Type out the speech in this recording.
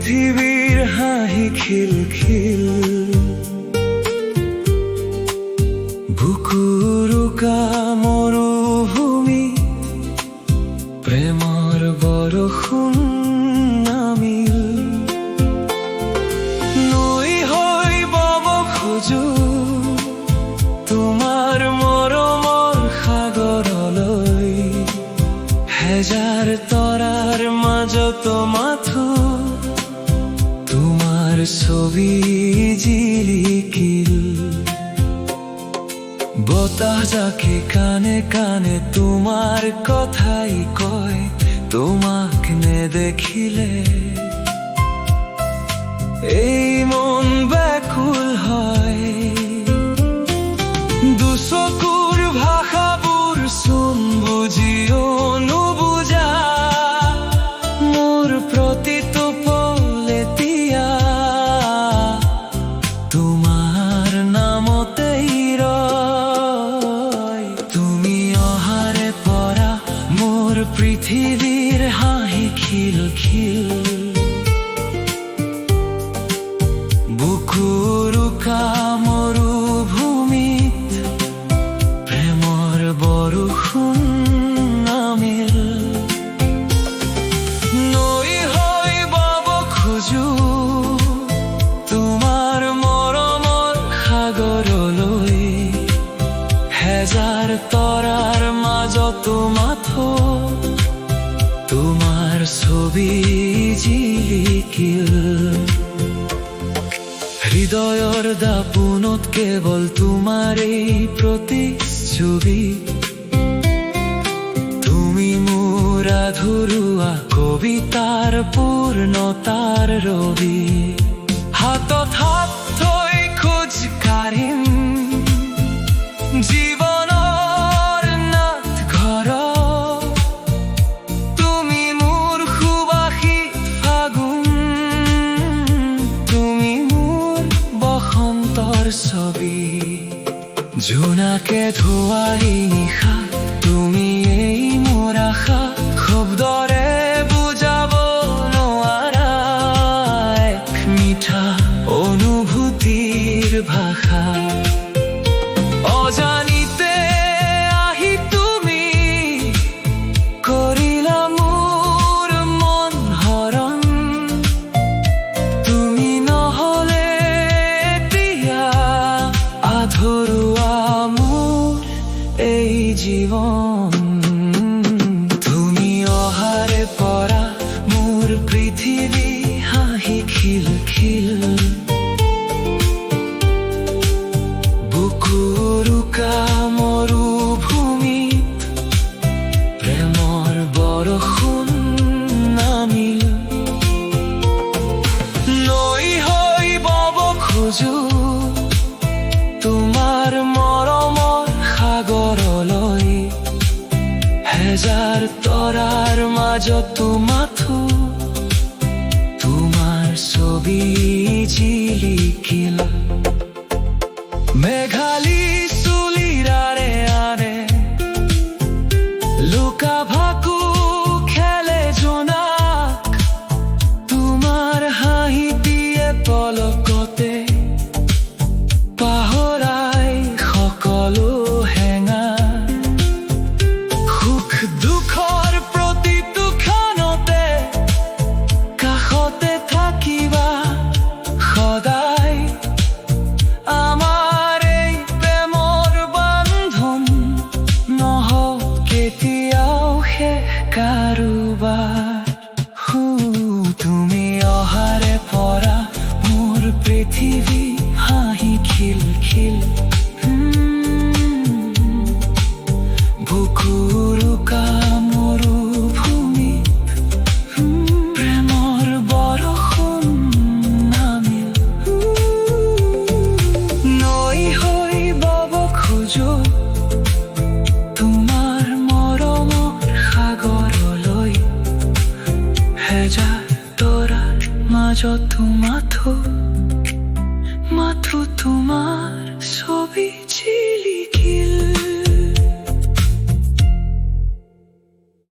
পৃথিবীৰ হাহি খিলখিল বুকুৰুকা মৰুভূমি প্ৰেমৰ বৰষুণ নামিল নৈ হৈ বব খোজো তোমাৰ মৰমৰ সাগৰলৈ হেজাৰ তৰাৰ মাজত মাথো তোমাৰ ছবি জিলিকিল বতাহ যাকে কানে কানে তোমাৰ কথাই কয় তোমাক নেদেখিলে এই মন ব্যাকুল হয় দুচকুৰ ভাষাবোৰ চোন বুজিও নুবুজা মোৰ প্ৰতিটো পল এতিয়া তোমাৰ নামতেই পৃথিবীৰ হাহি খিলখিল বুকুৰুকা মৰুভূমিত প্ৰেমৰ বৰষুণ নামিল নৈ হৈ বব খোজো তোমাৰ মৰমৰ সাগৰলৈ হেজাৰ তৰাৰ মাজত মাথো তোমাৰ ছবি জিলিকিল হৃদয়ৰ দাপোনত কেৱল তোমাৰেই প্ৰতিচ্ছবি তুমি মোৰ আধৰুৱা কবিতাৰ পূৰ্ণতাৰ ৰবি হাতত হাত থৈ খোজ কাঢ়িম জীৱনৰ নাট ঘৰত তুমি মোৰ সুবাসিত ফাগুন তুমি মোৰ বসন্তৰ ছবি জোনাকে ধোৱাই নিশা তুমি এই মোৰ আশা শব্দৰে বুজাব নোৱাৰা এক মিঠা অনুভূতিৰ ভাষা অজানিতে আহি তুমি কৰিলা মোৰ মন হৰণ তুমি নহলে এতিয়া আধৰুৱা মোৰ এই জীৱন তুমি অহাৰে পৰা মোৰ পৃথিৱী হাঁহি খিলখিল বুকুৰুকা মৰুভূমিত প্ৰেমৰ বৰষুণ নামিল নৈ হৈ বব খোজো তোমাৰ মৰমৰ সাগৰলৈ হেজাৰ তৰাৰ মাজত মাথো তোমাৰ ছবি জিলিকিল মেঘালী চুলিৰাৰে আনে লুকা ভাকু খেলে জোনাক তোমাৰ হাঁহি দিয়ে পলকতে পাহৰাই সকলো হেঙা সুখ দুখৰ প্ৰতিটো ক্ষণতে কাষতে থাকিবা সদায় আমাৰ এই প্ৰেমৰ বান্ধন নহওক কেতিয়াও শেষ কাৰোবাৰ তুমি অহাৰে পৰা মোৰ পৃথিৱী হাঁহি খিলখিল বুকুৰুকা মৰুভূমিত প্ৰেমৰ বৰষুণ নামিল নৈ হৈ বব খোজো তোমাৰ মৰমৰ সাগৰলৈ হেজাৰ তৰাৰ মাজত মাথো তোমাৰ ছবি জিলিকি